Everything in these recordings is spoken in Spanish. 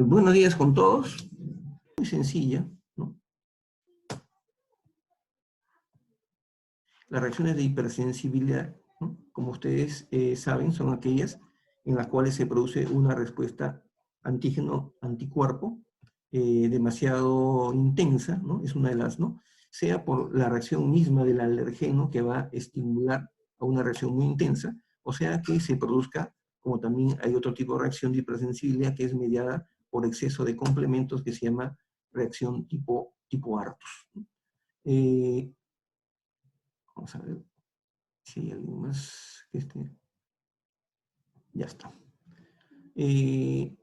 Buenos días con todos. Muy sencilla, ¿no? Las reacciones de hipersensibilidad, ¿no? Como ustedes saben, son aquellas en las cuales se produce una respuesta antígeno-anticuerpo demasiado intensa, ¿no? Es una de las, ¿no? Sea por la reacción misma del alergeno que va a estimular a una reacción muy intensa, o sea que se produzca, como también hay otro tipo de reacción de hipersensibilidad que es mediada por exceso de complementos que se llama reacción tipo Artus. Vamos a ver si hay alguien más que esté. Ya está.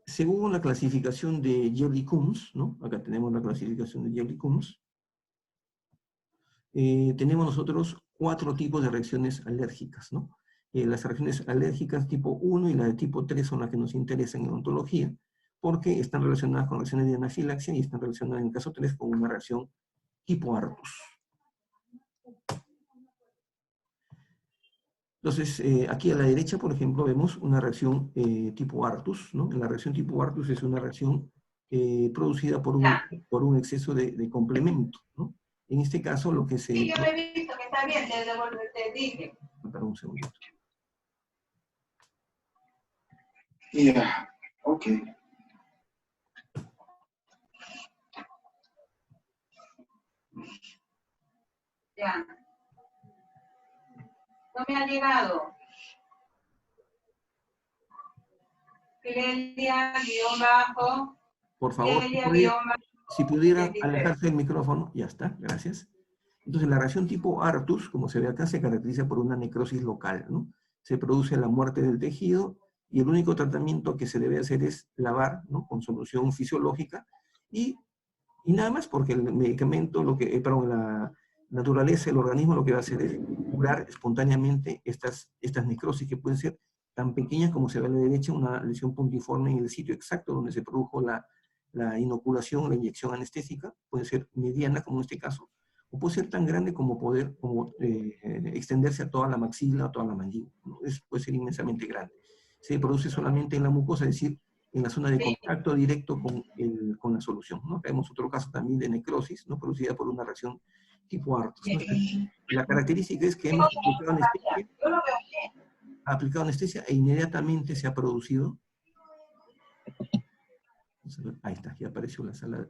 Según la clasificación de Jevley-Combs, ¿no? Acá tenemos la clasificación de Jevley-Combs, tenemos nosotros 4 tipos de reacciones alérgicas, ¿no? Las reacciones alérgicas tipo 1 y la de tipo 3 son las que nos interesan en ontología, porque están relacionadas con reacciones de anafilaxia y están relacionadas en el caso 3 con una reacción tipo Artus. Entonces, aquí a la derecha, por ejemplo, vemos una reacción tipo Artus, ¿no? La reacción tipo Artus es una reacción producida por un exceso de complemento, ¿no? En este caso, lo que se... Sí, yo lo he visto, que está bien, te dije. Perdón, un segundito. Yeah, ok. Ya. No me ha llegado. Clelia, guión bajo. Por favor, si pudiera alejarse del micrófono, ya está, gracias. Entonces, la reacción tipo Artus, como se ve acá, se caracteriza por una necrosis local, ¿no? Se produce la muerte del tejido y el único tratamiento que se debe hacer es lavar, ¿no? Con solución fisiológica y nada más, porque el medicamento, la naturaleza, el organismo lo que va a hacer es curar espontáneamente estas necrosis que pueden ser tan pequeñas como se ve a la derecha, una lesión puntiforme en el sitio exacto donde se produjo la inoculación, la inyección anestésica, puede ser mediana como en este caso, o puede ser tan grande como extenderse a toda la maxila, a toda la mandíbula, ¿no? Puede ser inmensamente grande. Se produce solamente en la mucosa, es decir, en la zona de contacto directo con la solución, ¿no? Tenemos otro caso también de necrosis, ¿no? Producida por una reacción tipo Artus, ¿no? La característica es que hemos aplicado anestesia e inmediatamente se ha producido. Ahí está, aquí apareció la sala.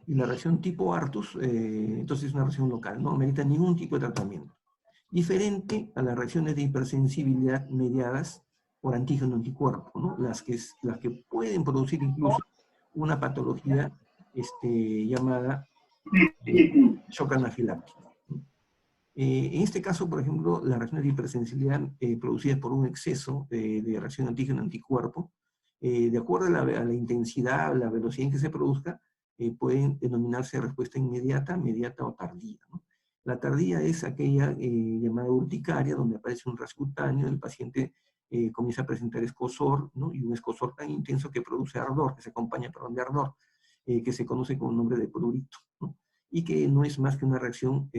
Y la reacción tipo Artus, entonces es una reacción local, no merita ningún tipo de tratamiento. Diferente a las reacciones de hipersensibilidad mediadas por antígeno anticuerpo, ¿no? Las que pueden producir incluso una patología llamada shock anafiláctico. En este caso, por ejemplo, las reacciones de hipersensibilidad producidas por un exceso de reacción antígeno-anticuerpo, de acuerdo a la intensidad, a la velocidad en que se produzca, pueden denominarse respuesta inmediata, mediata o tardía, ¿no? La tardía es aquella llamada urticaria, donde aparece un rasgo cutáneo, el paciente comienza a presentar escozor, ¿no? Y un escozor tan intenso que produce ardor, que se acompaña, perdón, de ardor, que se conoce con el nombre de prurito, ¿no? Y que no es más que una reacción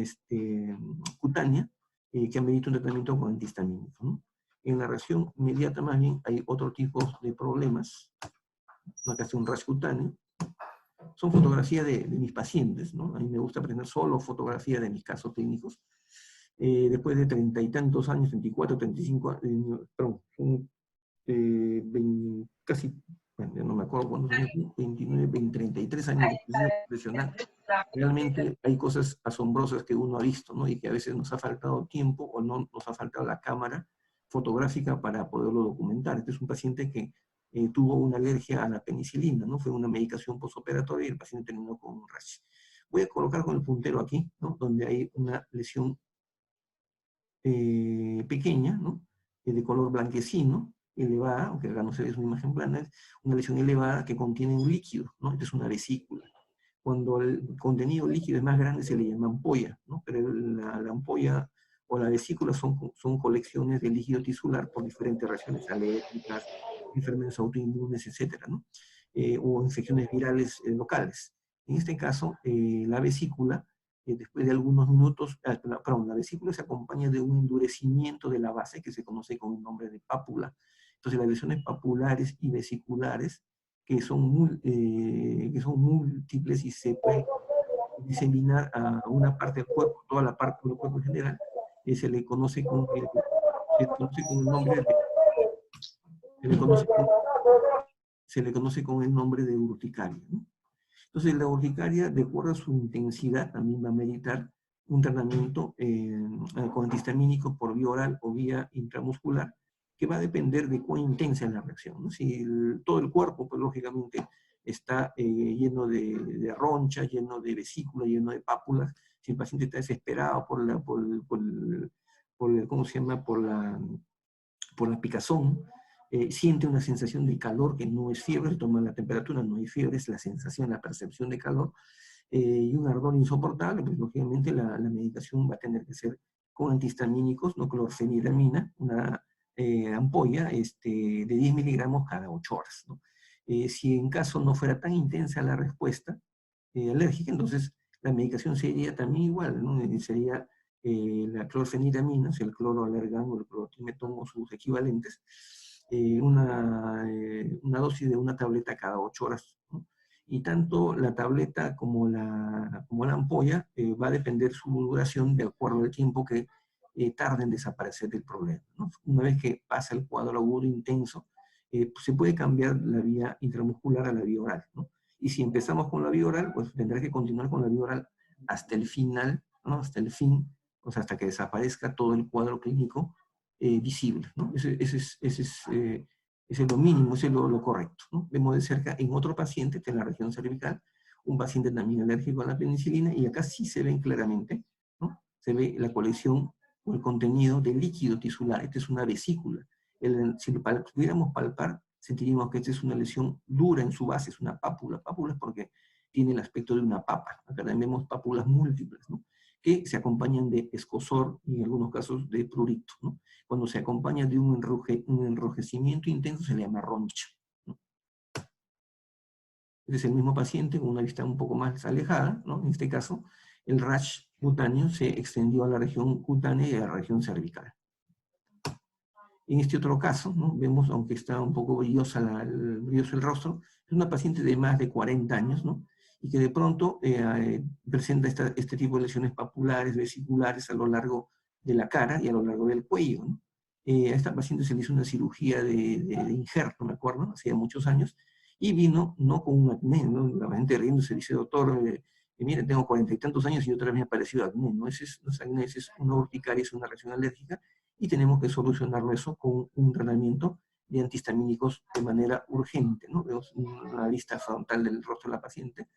cutánea que amerita un tratamiento con antihistamínico, ¿no? En la reacción inmediata más bien hay otro tipo de problemas, ¿no? Acá está un rash cutáneo. Son fotografías de mis pacientes, ¿no? A mí me gusta presentar solo fotografías de mis casos clínicos. Después de 30 y tantos años, 34, 35, perdón, casi, bueno, ya no me acuerdo cuántos años, 29, 20, 33 años de experiencia profesional. Realmente hay cosas asombrosas que uno ha visto, ¿no? Y que a veces nos ha faltado tiempo o no nos ha faltado la cámara fotográfica para poderlo documentar. Este es un paciente que tuvo una alergia a la penicilina, ¿no? Fue una medicación postoperatoria y el paciente terminó con un rash. Voy a colocar con el puntero aquí, ¿no? Donde hay una lesión pequeña, ¿no? De color blanquecino, elevada, aunque acá no se ve, es una imagen plana, es una lesión elevada que contiene un líquido, ¿no? Esta es una vesícula. Cuando el contenido líquido es más grande se le llama ampolla, ¿no? Pero la ampolla o la vesícula son colecciones de líquido tisular por diferentes reacciones alérgicas, enfermedades autoinmunes, etcétera, ¿no? O infecciones virales locales. En este caso, la vesícula, después de algunos minutos, perdón, la vesícula se acompaña de un endurecimiento de la base que se conoce con el nombre de pápula. Entonces las lesiones papulares y vesiculares, que son múltiples y se pueden diseminar a una parte del cuerpo, toda la parte del cuerpo en general, se le conoce con el nombre de, se le conoce con el nombre de urticaria, ¿no? Entonces la urticaria, de acuerdo a su intensidad, también va a meritar un tratamiento con antihistamínico por vía oral o vía intramuscular, que va a depender de cuán intensa es la reacción, ¿no? Si todo el cuerpo, pues lógicamente, está lleno de roncha, lleno de vesícula, lleno de pápulas, si el paciente está desesperado ¿cómo se llama? Por la picazón, siente una sensación de calor que no es fiebre, se toma la temperatura, no hay fiebre, es la sensación, la percepción de calor, y un ardor insoportable, pues lógicamente la medicación va a tener que ser con antihistamínicos, no clorfeniramina, una ampolla de 10 miligramos cada 8 horas, ¿no? Si en caso no fuera tan intensa la respuesta alérgica, entonces la medicación sería también igual, ¿no? Sería la clorfeniramina, o sea, el cloroalergán o el clorotimetón o sus equivalentes, una dosis de una tableta cada 8 horas, ¿no? Y tanto la tableta como la ampolla va a depender su duración de acuerdo al tiempo que tarde en desaparecer el problema, ¿no? Una vez que pasa el cuadro agudo intenso, pues se puede cambiar la vía intramuscular a la vía oral, ¿no? Y si empezamos con la vía oral, pues tendrá que continuar con la vía oral hasta el final, ¿no? Hasta el fin, o sea, hasta que desaparezca todo el cuadro clínico visible, ¿no? Ese es lo mínimo, ese es lo correcto, ¿no? Vemos de cerca en otro paciente, que es la región cervical, un paciente también alérgico a la penicilina, y acá sí se ven claramente, ¿no? Se ve la colección o el contenido de líquido tisular. Esta es una vesícula. Si lo pudiéramos palpar, sentiríamos que esta es una lesión dura en su base, es una pápula. Pápula es porque tiene el aspecto de una papa. Acá también vemos pápulas múltiples, ¿no? Que se acompañan de escozor y en algunos casos de prurito, ¿no? Cuando se acompaña de un enrojecimiento intenso se le llama roncha, ¿no? Este es el mismo paciente con una vista un poco más alejada, ¿no? En este caso, el rash cutáneo se extendió a la región cutánea y a la región cervical. En este otro caso, ¿no? Vemos, aunque está un poco brilloso el rostro, es una paciente de más de 40 años, ¿no? Y que de pronto presenta este tipo de lesiones papulares, vesiculares a lo largo de la cara y a lo largo del cuello, ¿no? A esta paciente se le hizo una cirugía de injerto, me acuerdo, hacía muchos años, y vino no con un acné, ¿no? La gente riéndose dice, doctor, mire, tengo 40 y tantos años y otra vez me ha aparecido acné, ¿no? No es acné, es una urticaria, es una reacción alérgica, y tenemos que solucionarlo eso con un tratamiento de antihistamínicos de manera urgente, ¿no? Vemos una vista frontal del rostro de la paciente.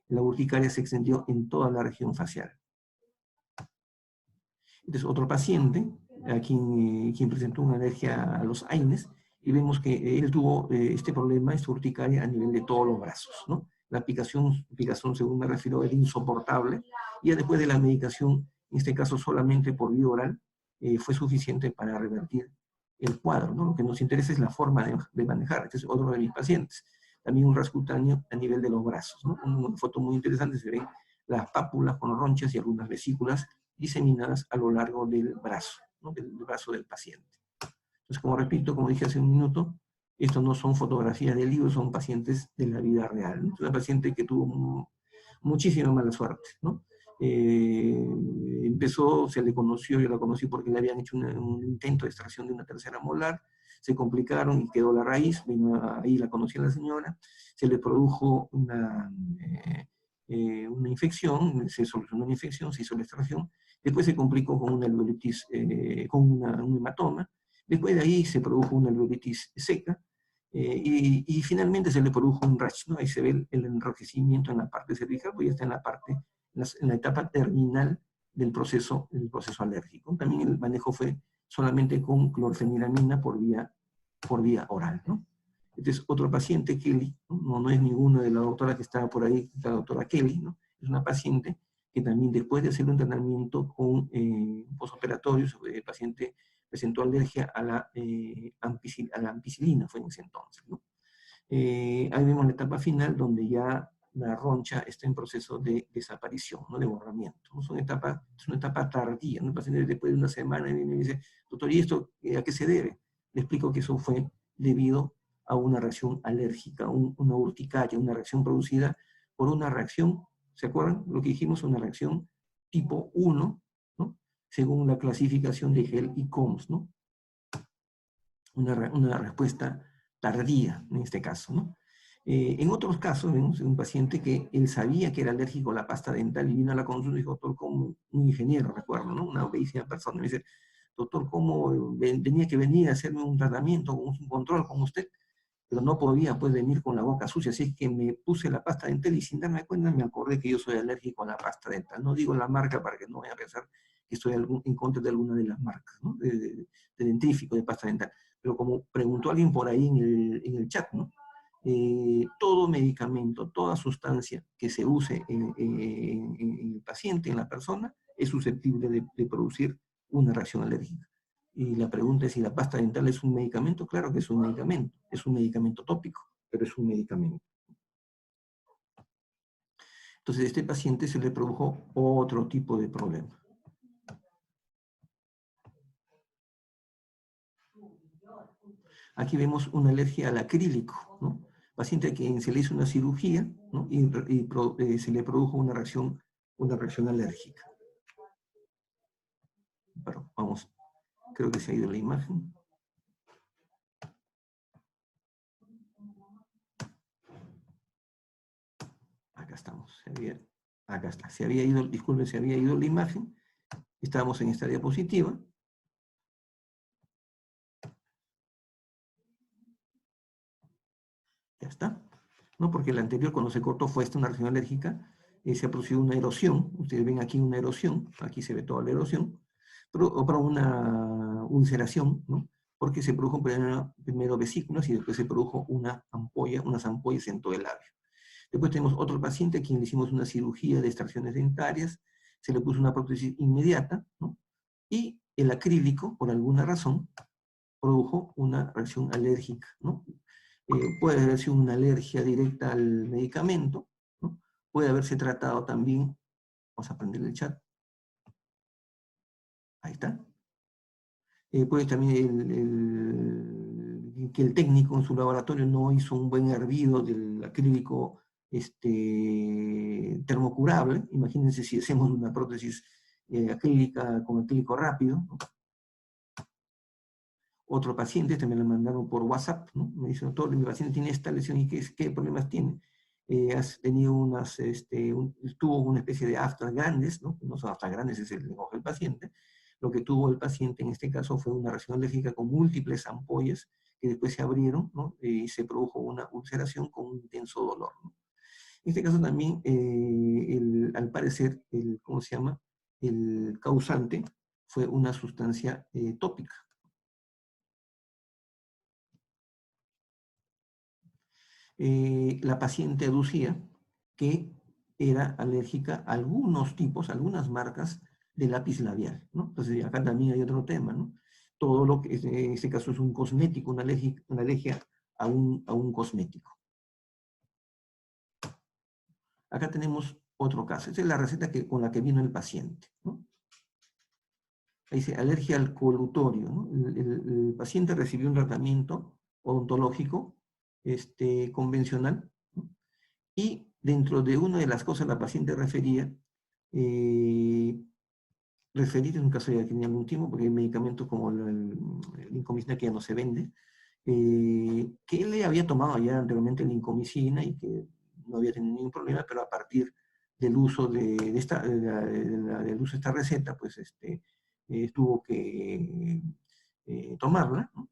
La urticaria se extendió en toda la región facial. Este es otro paciente a quien presentó una alergia a los AINES, y vemos que él tuvo este problema, esta urticaria a nivel de todos los brazos, ¿no? La picazón, según me refiero, era insoportable, y ya después de la medicación, en este caso solamente por vía oral, fue suficiente para revertir el cuadro, ¿no? Lo que nos interesa es la forma de manejar. Este es otro de mis pacientes. También un rash cutáneo a nivel de los brazos, ¿no? Una foto muy interesante, se ven las pápulas con ronchas y algunas vesículas diseminadas a lo largo del brazo, ¿no? Del brazo del paciente. Entonces, como repito, como dije hace un minuto, estos no son fotografías de libros, son pacientes de la vida real, ¿no? Es una paciente que tuvo muchísima mala suerte, ¿no? Empezó, se le conoció, yo la conocí porque le habían hecho un intento de extracción de una tercera molar, se complicaron y quedó la raíz, ahí la conocí a la señora, se le produjo una infección, se solucionó una infección, se hizo la extracción, después se complicó con una alveolitis, con un hematoma, después de ahí se produjo una alveolitis seca, y finalmente se le produjo un rash, ¿no? Ahí se ve el enrojecimiento en la parte cervical, pues ya está en la etapa terminal del proceso alérgico. También el manejo fue solamente con clorfeniramina por vía oral, ¿no? Este es otro paciente, Kelly, no es ninguna de la doctora que estaba por ahí, la doctora Kelly, ¿no? Es una paciente que también después de hacer un tratamiento con postoperatorio, el paciente presentó alergia a la ampicilina, fue en ese entonces, ¿no? Ahí vemos la etapa final donde ya la roncha está en proceso de desaparición, ¿no? De borramiento. ¿No? Es una etapa tardía, ¿no? El paciente después de una semana viene y me dice, doctor, ¿y esto a qué se debe? Le explico que eso fue debido a una reacción alérgica, una urticaria, una reacción producida por una reacción, ¿se acuerdan lo que dijimos? Una reacción tipo 1, ¿no? Según la clasificación de Hell y Combs, ¿no? Una respuesta tardía, en este caso, ¿no? En otros casos, vemos un paciente que él sabía que era alérgico a la pasta dental y vino a la consulta y dijo, doctor, como un ingeniero, recuerdo, ¿no? Una bellísima persona, me dice, doctor, ¿cómo tenía que venir a hacerme un tratamiento, un control con usted? Pero no podía, pues, venir con la boca sucia, así es que me puse la pasta dental y sin darme cuenta me acordé que yo soy alérgico a la pasta dental. No digo la marca para que no vayan a pensar que estoy en contra de alguna de las marcas, ¿no? De dentífrico, de pasta dental. Pero como preguntó alguien por ahí en el chat, ¿no? Todo medicamento, toda sustancia que se use en el paciente, en la persona, es susceptible de producir una reacción alérgica. Y la pregunta es si la pasta dental es un medicamento. Claro que es un medicamento tópico, pero es un medicamento. Entonces a este paciente se le produjo otro tipo de problema. Aquí vemos una alergia al acrílico, ¿no? Paciente a quien se le hizo una cirugía, ¿no? y se le produjo una reacción alérgica. Pero vamos, creo que se ha ido la imagen. Acá estamos, acá está, se había ido, disculpen, se había ido la imagen. Estábamos en esta diapositiva. Ya está. ¿No? Porque la anterior, cuando se cortó, fue una reacción alérgica, se ha producido una erosión. Ustedes ven aquí una erosión, aquí se ve toda la erosión, pero para una ulceración, ¿no? Porque se produjo primero vesículas y después se produjo unas ampollas en todo el labio. Después tenemos otro paciente a quien le hicimos una cirugía de extracciones dentarias, se le puso una prótesis inmediata, ¿no? Y el acrílico, por alguna razón, produjo una reacción alérgica, ¿no? Puede haber sido una alergia directa al medicamento, ¿no? Puede haberse tratado también, vamos a prender el chat, ahí está. Puede también que el técnico en su laboratorio no hizo un buen hervido del acrílico termocurable. Imagínense si hacemos una prótesis acrílica con acrílico rápido, ¿no? Otro paciente, también me lo mandaron por WhatsApp, ¿no? Me dice, doctor, mi paciente tiene esta lesión y ¿qué problemas tiene? Has tenido tuvo una especie de aftas grandes, ¿no? No son aftas grandes, es el lenguaje del paciente. Lo que tuvo el paciente en este caso fue una reacción alérgica con múltiples ampollas que después se abrieron, ¿no? Y se produjo una ulceración con un intenso dolor, ¿no? En este caso también, al parecer, ¿cómo se llama? El causante fue una sustancia tópica. La paciente aducía que era alérgica a algunos tipos, algunas marcas de lápiz labial, ¿no? Entonces acá también hay otro tema, ¿no? Todo lo que en este caso es un cosmético, una alergia a un cosmético. Acá tenemos otro caso. Esta es la receta con la que vino el paciente, ¿no? Ahí dice alergia al colutorio, ¿no? El paciente recibió un tratamiento odontológico convencional, ¿no? Y dentro de una de las cosas la paciente refería, referir en un caso ya tenía algún tiempo, porque hay medicamentos como el lincomicina que ya no se vende, que él le había tomado ya anteriormente lincomicina y que no había tenido ningún problema, pero a partir del uso de esta receta, pues tuvo que tomarla, ¿no?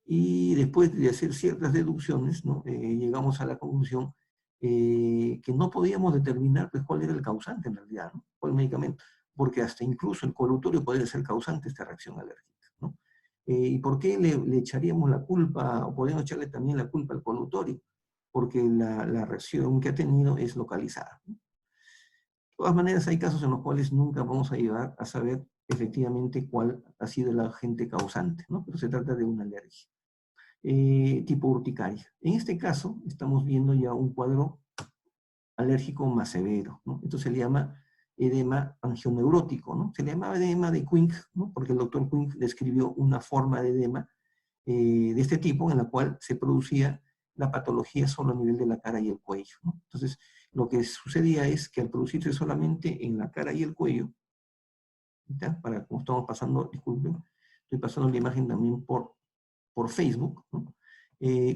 Y después de hacer ciertas deducciones, ¿no? Llegamos a la conclusión que no podíamos determinar pues, cuál era el causante en realidad, ¿no? O el medicamento, porque hasta incluso el colutorio podría ser causante de esta reacción alérgica, ¿no? ¿Y por qué le echaríamos la culpa, o podemos echarle también la culpa al colutorio? Porque la reacción que ha tenido es localizada, ¿no? De todas maneras, hay casos en los cuales nunca vamos a llegar a saber efectivamente cuál ha sido el agente causante, ¿no? Pero se trata de una alergia. Tipo urticaria. En este caso, estamos viendo ya un cuadro alérgico más severo, ¿no? Esto se le llama edema angioneurótico, ¿no? Se le llamaba edema de Quink, ¿no? Porque el doctor Quink describió una forma de edema de este tipo, en la cual se producía la patología solo a nivel de la cara y el cuello, ¿no? Entonces, lo que sucedía es que al producirse solamente en la cara y el cuello, ¿ya? Como estamos pasando, disculpen, estoy pasando la imagen también por Facebook, ¿no?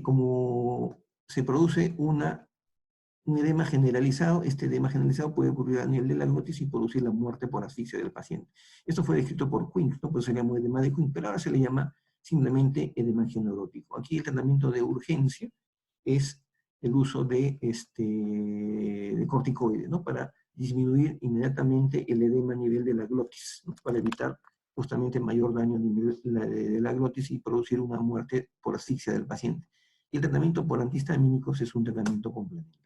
Como se produce un edema generalizado, este edema generalizado puede ocurrir a nivel de la glotis y producir la muerte por asfixia del paciente. Esto fue descrito por Quinn, ¿no? Pues se llama edema de Quinn, pero ahora se le llama simplemente edema angioneurótico. Aquí el tratamiento de urgencia es el uso de corticoides, ¿no? Para disminuir inmediatamente el edema a nivel de la glotis, ¿no? Para evitar justamente mayor daño a nivel de la glotis y producir una muerte por asfixia del paciente. Y el tratamiento por antihistamínicos es un tratamiento complementario.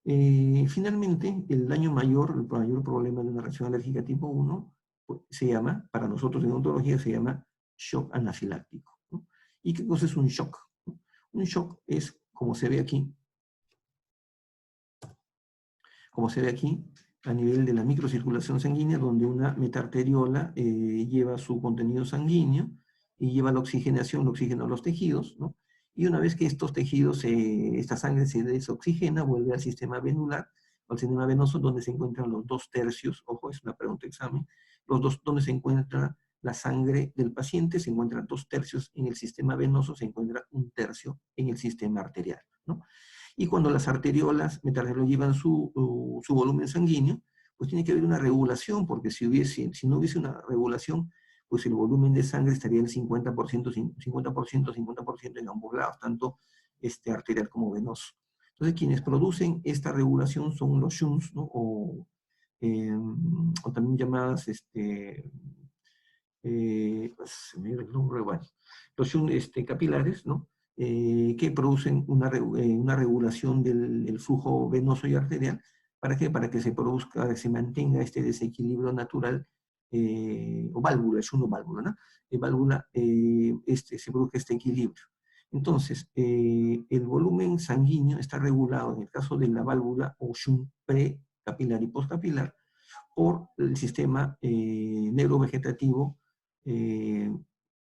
Finalmente, el mayor problema de una reacción alérgica tipo 1 pues, se llama, para nosotros en odontología, se llama shock anafiláctico, ¿no? ¿Y qué cosa es un shock? Un shock es, como se ve aquí, a nivel de la microcirculación sanguínea, donde una metarteriola lleva su contenido sanguíneo y lleva la oxigenación, el oxígeno a los tejidos, ¿no? Y una vez que estos tejidos, esta sangre se desoxigena, vuelve al sistema venular, al sistema venoso, donde se encuentran los 2/3, ojo, es una pregunta de examen, donde se encuentra la sangre del paciente, se encuentran 2/3 en el sistema venoso, se encuentra 1/3 en el sistema arterial, ¿no? Y cuando las arteriolas metarteriolas llevan su volumen sanguíneo, pues tiene que haber una regulación, porque si no hubiese una regulación, pues el volumen de sangre estaría en 50%, 50% en ambos lados, tanto arterial como venoso. Entonces, quienes producen esta regulación son los shunts, ¿no? O también llamadas, se me dio el nombre, bueno, los shunts capilares, ¿no? Que producen una regulación del flujo venoso y arterial. ¿Para qué? Para que se produzca, se mantenga este desequilibrio natural, o válvula, es una válvula, ¿no? Válvula, se produce este equilibrio. Entonces, el volumen sanguíneo está regulado, en el caso de la válvula o shunt precapilar y postcapilar, por el sistema neurovegetativo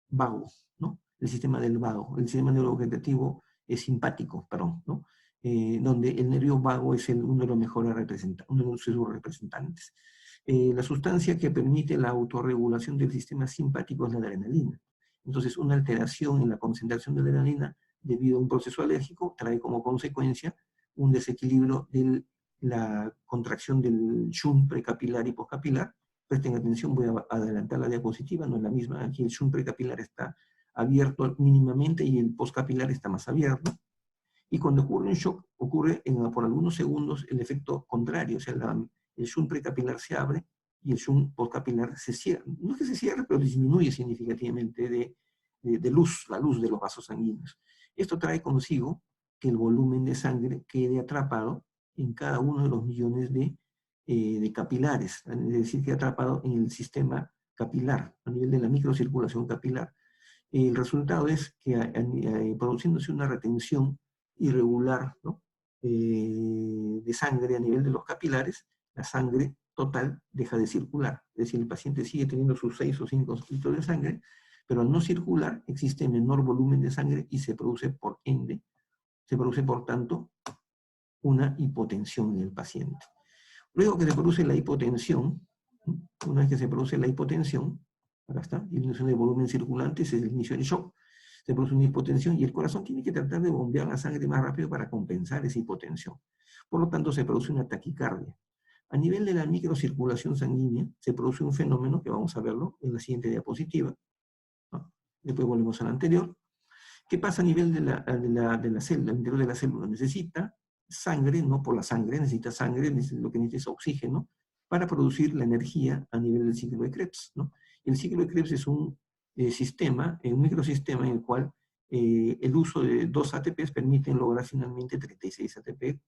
vago, ¿no? El sistema del vago, el sistema neurovegetativo es simpático, perdón, ¿no? Donde el nervio vago es uno de los mejores representantes, uno de sus representantes. La sustancia que permite la autorregulación del sistema simpático es la adrenalina. Entonces, una alteración en la concentración de adrenalina debido a un proceso alérgico trae como consecuencia un desequilibrio de la contracción del shunt precapilar y postcapilar. Presten atención, voy a adelantar la diapositiva, no es la misma. Aquí el shunt precapilar está abierto mínimamente y el postcapilar está más abierto. Y cuando ocurre un shock, ocurre por algunos segundos el efecto contrario, o sea, el shunt precapilar se abre y el shunt postcapilar se cierra. No es que se cierre, pero disminuye significativamente de luz, la luz de los vasos sanguíneos. Esto trae consigo que el volumen de sangre quede atrapado en cada uno de los millones de capilares, es decir, que atrapado en el sistema capilar, a nivel de la microcirculación capilar. El resultado es que produciéndose una retención irregular, ¿no? De sangre a nivel de los capilares, la sangre total deja de circular. Es decir, el paciente sigue teniendo sus 6 o 5 litros de sangre, pero al no circular existe menor volumen de sangre y se produce por ende, se produce por tanto una hipotensión en el paciente. Luego que se produce la hipotensión, una vez que se produce la hipotensión, acá está, disminución de volumen circulante, ese es el inicio del shock, se produce una hipotensión y el corazón tiene que tratar de bombear la sangre más rápido para compensar esa hipotensión. Por lo tanto, se produce una taquicardia. A nivel de la microcirculación sanguínea, se produce un fenómeno que vamos a verlo en la siguiente diapositiva, ¿no? Después volvemos a la anterior. ¿Qué pasa a nivel de la célula? El interior de la célula necesita sangre, no por la sangre, necesita sangre, lo que necesita es oxígeno, para producir la energía a nivel del ciclo de Krebs, ¿no? El ciclo de Krebs es un sistema, un microsistema en el cual el uso de 2 ATPs permite lograr finalmente 36 ATP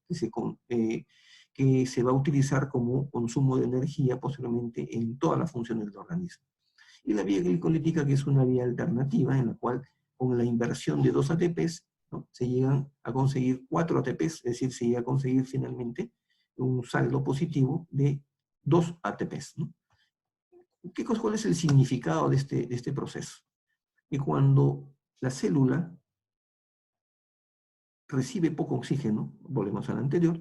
que se va a utilizar como consumo de energía posteriormente en todas las funciones del organismo. Y la vía glicolítica, que es una vía alternativa en la cual con la inversión de 2 ATPs, ¿no? Se llegan a conseguir 4 ATPs, es decir, se llega a conseguir finalmente un saldo positivo de 2 ATPs, ¿no? ¿Cuál es el significado de este proceso? que cuando la célula recibe poco oxígeno, volvemos al anterior,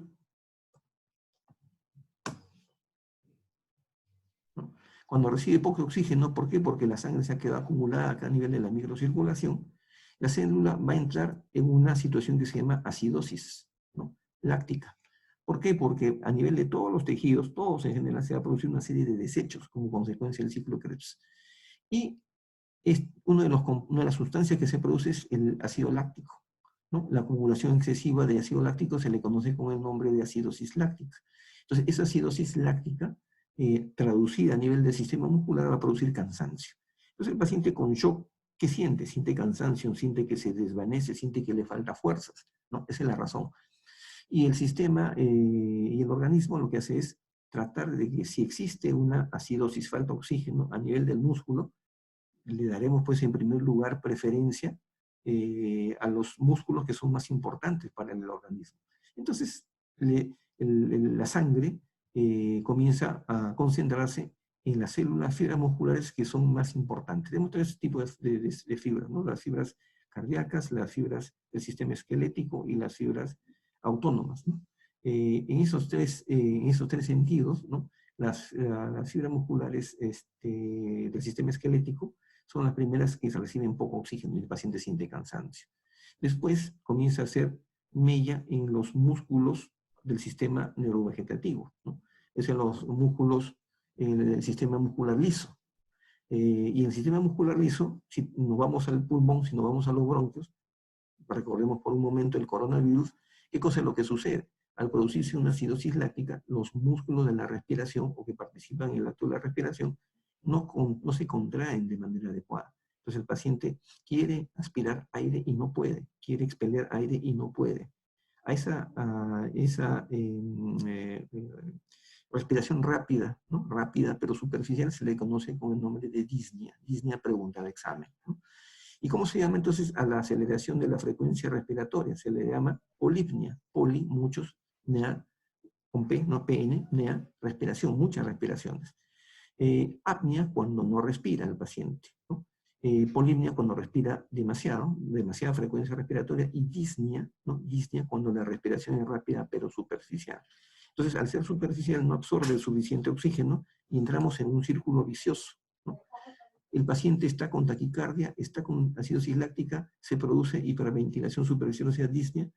¿no? Cuando recibe poco oxígeno, ¿por qué? Porque la sangre se ha quedado acumulada acá a nivel de la microcirculación, la célula va a entrar en una situación que se llama acidosis, ¿no?, láctica. ¿Por qué? Porque a nivel de todos los tejidos, todos en general, se va a producir una serie de desechos como consecuencia del ciclo Krebs. Y una de las sustancias que se produce es el ácido láctico, ¿no? La acumulación excesiva de ácido láctico se le conoce con el nombre de acidosis láctica. Entonces, esa acidosis láctica, traducida a nivel del sistema muscular, va a producir cansancio. Entonces, el paciente con shock, ¿qué siente? Siente cansancio, siente que se desvanece, siente que le falta fuerzas, ¿no? Esa es la razón. Y el sistema y el organismo lo que hace es tratar de que si existe una acidosis, falta oxígeno a nivel del músculo, le daremos pues en primer lugar preferencia a los músculos que son más importantes para el organismo. Entonces, la sangre comienza a concentrarse en las células, fibras musculares que son más importantes. Tenemos tres tipos de fibras, ¿no? Las fibras cardíacas, las fibras del sistema esquelético y las fibras autónomas, ¿no? En esos tres sentidos, ¿no?, las fibras musculares del sistema esquelético son las primeras que se reciben poco oxígeno y el paciente siente cansancio. Después comienza a hacer mella en los músculos del sistema neurovegetativo, ¿no? Es en los músculos, en el sistema muscular liso. Y en el sistema muscular liso, si nos vamos al pulmón, si nos vamos a los bronquios, recordemos por un momento el coronavirus, ¿qué cosa es lo que sucede? Al producirse una acidosis láctica, los músculos de la respiración o que participan en el acto de la respiración no se contraen de manera adecuada. Entonces el paciente quiere aspirar aire y no puede, quiere expeler aire y no puede. A esa respiración rápida, ¿no?, rápida pero superficial, se le conoce con el nombre de disnea. Disnea pregunta de examen, ¿no? ¿Y cómo se llama entonces a la aceleración de la frecuencia respiratoria? Se le llama polipnia. Poli, muchos, nea, con P, no PN, nea, respiración, muchas respiraciones. Apnea, cuando no respira el paciente, ¿no? Polipnia, cuando respira demasiada frecuencia respiratoria, y disnea, ¿no?, disnea, cuando la respiración es rápida pero superficial. Entonces, al ser superficial, no absorbe el suficiente oxígeno y entramos en un círculo vicioso, ¿no? El paciente está con taquicardia, está con acidosis láctica, se produce hiperventilación superficial, o sea, disnea,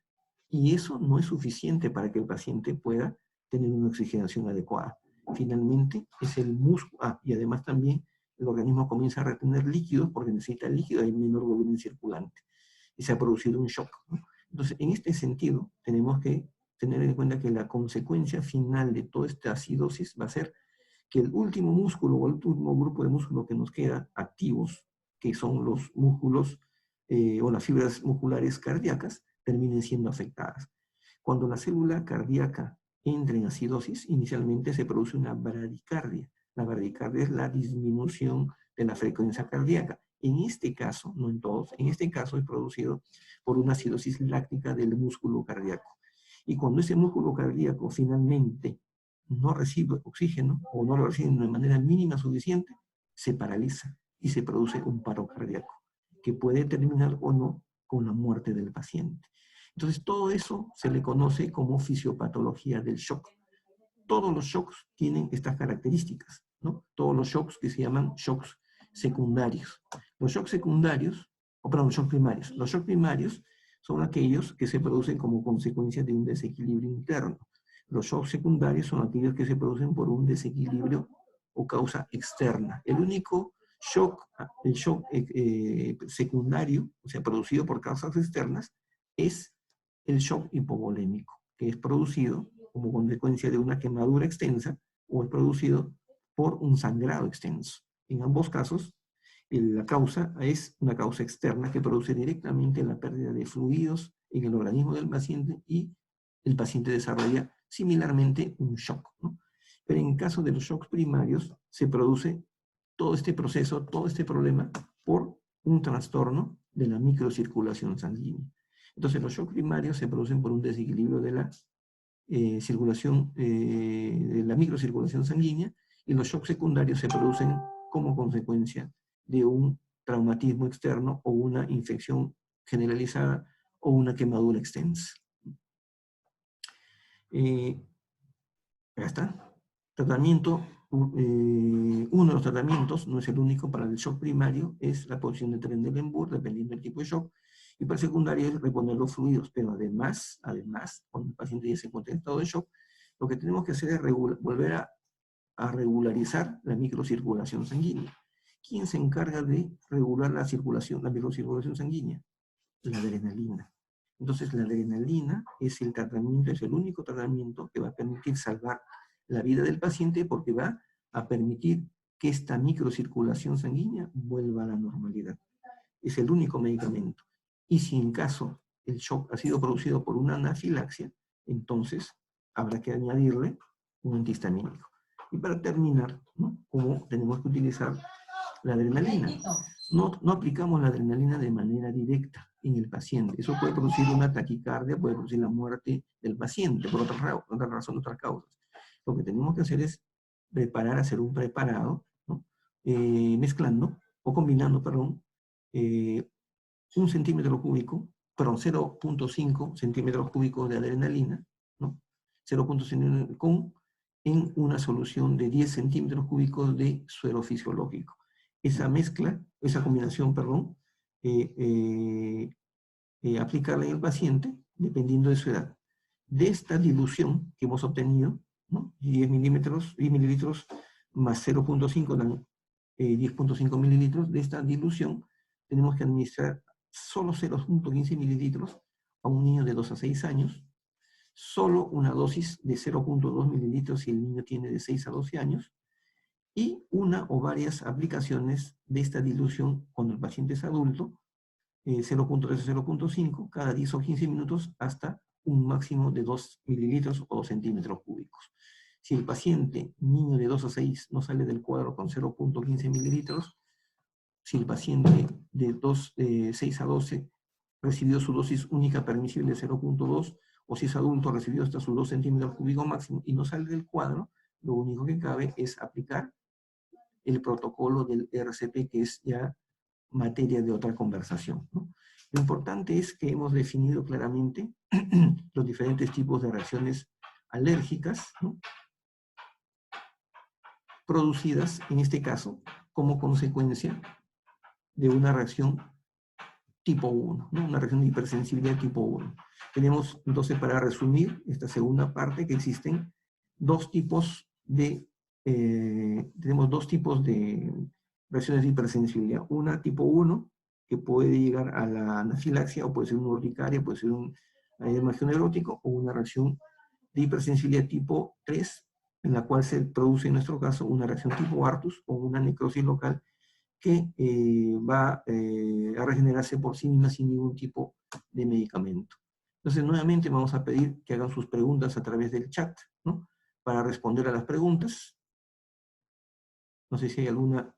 y eso no es suficiente para que el paciente pueda tener una oxigenación adecuada. Finalmente, es el músculo, y además también el organismo comienza a retener líquidos porque necesita líquido, hay menor volumen circulante, y se ha producido un shock, ¿no? Entonces, en este sentido, tenemos que tener en cuenta que la consecuencia final de toda esta acidosis va a ser que el último músculo o el último grupo de músculos que nos queda activos, que son los músculos o las fibras musculares cardíacas, terminen siendo afectadas. Cuando la célula cardíaca entra en acidosis, inicialmente se produce una bradicardia. La bradicardia es la disminución de la frecuencia cardíaca. En este caso, no en todos, en este caso es producido por una acidosis láctica del músculo cardíaco. Y cuando ese músculo cardíaco finalmente no recibe oxígeno o no lo recibe de manera mínima suficiente, se paraliza y se produce un paro cardíaco, que puede terminar o no con la muerte del paciente. Entonces, todo eso se le conoce como fisiopatología del shock. Todos los shocks tienen estas características, ¿no? Todos los shocks que se llaman shocks secundarios. Los shocks secundarios, los shocks primarios. Los shocks primarios son aquellos que se producen como consecuencia de un desequilibrio interno. Los shocks secundarios son aquellos que se producen por un desequilibrio o causa externa. El único shock, el shock secundario, o sea, producido por causas externas, es el shock hipovolémico, que es producido como consecuencia de una quemadura extensa o es producido por un sangrado extenso. En ambos casos, la causa es una causa externa que produce directamente la pérdida de fluidos en el organismo del paciente y el paciente desarrolla similarmente un shock, ¿no? Pero en el caso de los shocks primarios se produce todo este proceso, todo este problema por un trastorno de la microcirculación sanguínea. Entonces los shocks primarios se producen por un desequilibrio de la circulación, de la microcirculación sanguínea, y los shocks secundarios se producen como consecuencia de un traumatismo externo o una infección generalizada o una quemadura extensa. Ya está. Tratamiento, uno de los tratamientos, no es el único para el shock primario, es la posición de Trendelenburg, dependiendo del tipo de shock, y para el secundario es reponer los fluidos, pero además, cuando el paciente ya se encuentra en estado de shock, lo que tenemos que hacer es volver a regularizar la microcirculación sanguínea. ¿Quién se encarga de regular la microcirculación sanguínea? La adrenalina. Entonces la adrenalina es el tratamiento, es el único tratamiento que va a permitir salvar la vida del paciente porque va a permitir que esta microcirculación sanguínea vuelva a la normalidad. Es el único medicamento. Y si en caso el shock ha sido producido por una anafilaxia, entonces habrá que añadirle un antihistamínico. Y para terminar, ¿no?, ¿cómo tenemos que utilizar la adrenalina? No aplicamos la adrenalina de manera directa en el paciente. Eso puede producir una taquicardia, puede producir la muerte del paciente, por otra razón, otras causas. Lo que tenemos que hacer es hacer un preparado, ¿no?, mezclando, o combinando, perdón, 1 centímetro cúbico, perdón, 0.5 centímetros cúbicos de adrenalina, ¿no?, 0.5 en una solución de 10 centímetros cúbicos de suero fisiológico. Esa mezcla, esa combinación, perdón, aplicarla en el paciente, dependiendo de su edad. De esta dilución que hemos obtenido, ¿no?, 10 mililitros más 0.5 dan 10.5 mililitros, de esta dilución tenemos que administrar solo 0.15 mililitros a un niño de 2 a 6 años, solo una dosis de 0.2 mililitros si el niño tiene de 6 a 12 años, y una o varias aplicaciones de esta dilución cuando el paciente es adulto, 0.3 a 0.5, cada 10 o 15 minutos hasta un máximo de 2 mililitros o 2 centímetros cúbicos. Si el paciente, niño de 2 a 6, no sale del cuadro con 0.15 mililitros, si el paciente de 6 a 12 recibió su dosis única permisible de 0.2, o si es adulto recibió hasta sus 2 centímetros cúbicos máximo y no sale del cuadro, lo único que cabe es aplicar el protocolo del RCP, que es ya materia de otra conversación, ¿no? Lo importante es que hemos definido claramente los diferentes tipos de reacciones alérgicas, ¿no?, producidas, en este caso, como consecuencia de una reacción tipo 1, ¿no?, una reacción de hipersensibilidad tipo 1. Tenemos, entonces, para resumir esta segunda parte, que existen dos tipos de reacciones de hipersensibilidad. Una tipo 1, que puede llegar a la anafilaxia, o puede ser una urticaria, puede ser un edema neurótico, o una reacción de hipersensibilidad tipo 3, en la cual se produce, en nuestro caso, una reacción tipo Artus, o una necrosis local, que va a regenerarse por sí misma sin ningún tipo de medicamento. Entonces, nuevamente vamos a pedir que hagan sus preguntas a través del chat, ¿no?, para responder a las preguntas. No sé si hay alguna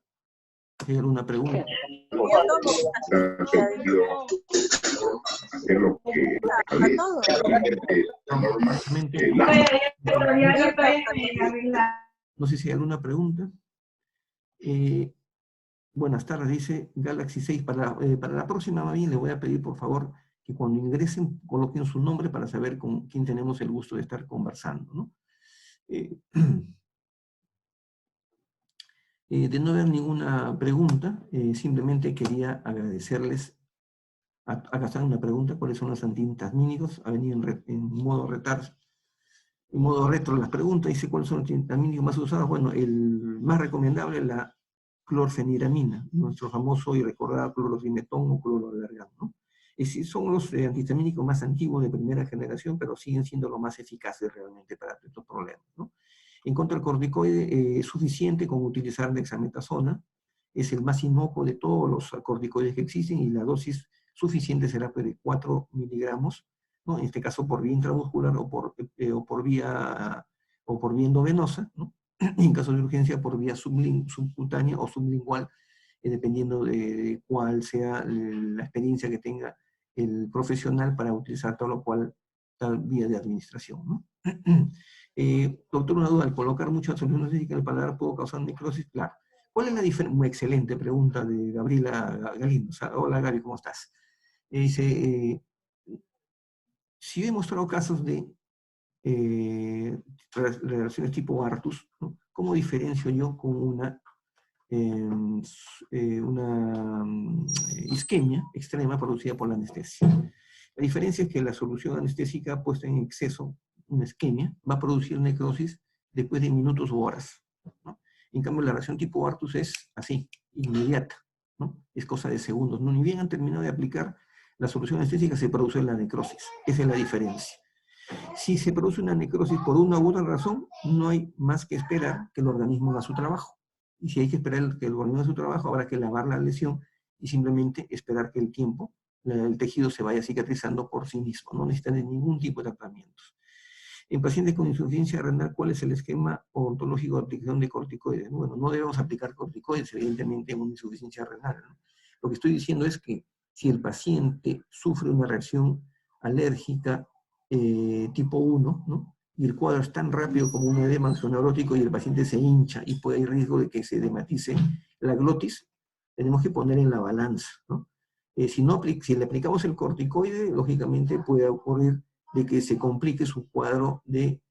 pregunta. No sé si hay alguna pregunta. Buenas tardes, dice Galaxy 6. Para la próxima, más bien, le voy a pedir, por favor, que cuando ingresen coloquen su nombre para saber con quién tenemos el gusto de estar conversando, ¿no? De no haber ninguna pregunta, simplemente quería agradecerles. Acá está una pregunta: ¿cuáles son los antihistamínicos? Ha venido en modo retro las preguntas. Dice: ¿cuáles son los antihistamínicos más usados? Bueno, el más recomendable es la clorfeniramina, nuestro famoso y recordado clorofeniramina o cloroalergán, ¿no? Son los antihistamínicos más antiguos de primera generación, pero siguen siendo los más eficaces realmente para estos problemas, ¿no? En contra del corticoide, es suficiente con utilizar dexametasona, es el más inocuo de todos los corticoides que existen, y la dosis suficiente será de 4 miligramos, ¿no?, en este caso por vía intramuscular o por vía endovenosa, ¿no?, en caso de urgencia por vía subcutánea o sublingual, dependiendo de cuál sea la experiencia que tenga el profesional para utilizar tal vía de administración, ¿no? Doctor, una duda: ¿al colocar mucha solución en el paladar puedo causar necrosis? Claro. ¿Cuál es la diferencia? Muy excelente pregunta de Gabriela Galindo. Hola Gaby, ¿cómo estás? Dice, si yo he mostrado casos de relaciones tipo Artus, ¿no? ¿Cómo diferencio yo con una isquemia extrema producida por la anestesia? La diferencia es que la solución anestésica puesta en exceso, una isquemia, va a producir necrosis después de minutos o horas, ¿no? En cambio, la reacción tipo Artus es así, inmediata, ¿no? Es cosa de segundos, ¿no? Ni bien han terminado de aplicar la solución anestésica, se produce la necrosis. Esa es la diferencia. Si se produce una necrosis por una u otra razón, no hay más que esperar que el organismo haga su trabajo. Y si hay que esperar que el organismo haga su trabajo, habrá que lavar la lesión y simplemente esperar que el tiempo, el tejido se vaya cicatrizando por sí mismo. No necesitan de ningún tipo de tratamientos. En pacientes con insuficiencia renal, ¿cuál es el esquema ontológico de aplicación de corticoides? Bueno, no debemos aplicar corticoides, evidentemente, en una insuficiencia renal, ¿no? Lo que estoy diciendo es que si el paciente sufre una reacción alérgica tipo 1, ¿no? Y el cuadro es tan rápido como un edema axoneurótico y el paciente se hincha y puede haber riesgo de que se edematice la glotis, tenemos que poner en la balanza, ¿no? Si le aplicamos el corticoide, lógicamente puede ocurrir de que se complique su cuadro de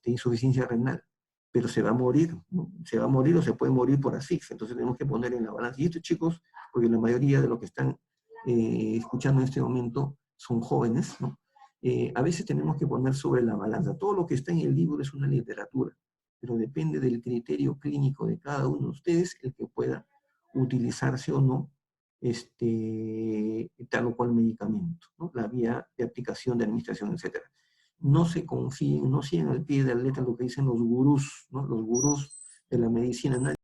insuficiencia renal, pero se va a morir, ¿no? Se va a morir o se puede morir por asfixia, entonces tenemos que poner en la balanza. Y esto, chicos, porque la mayoría de los que están escuchando en este momento son jóvenes, ¿no? A veces tenemos que poner sobre la balanza. Todo lo que está en el libro es una literatura, pero depende del criterio clínico de cada uno de ustedes el que pueda utilizarse o no tal o cual medicamento, ¿no? La vía de aplicación, de administración, etc. No se confíen, no sigan al pie de la letra lo que dicen los gurús, ¿no? Los gurús de la medicina.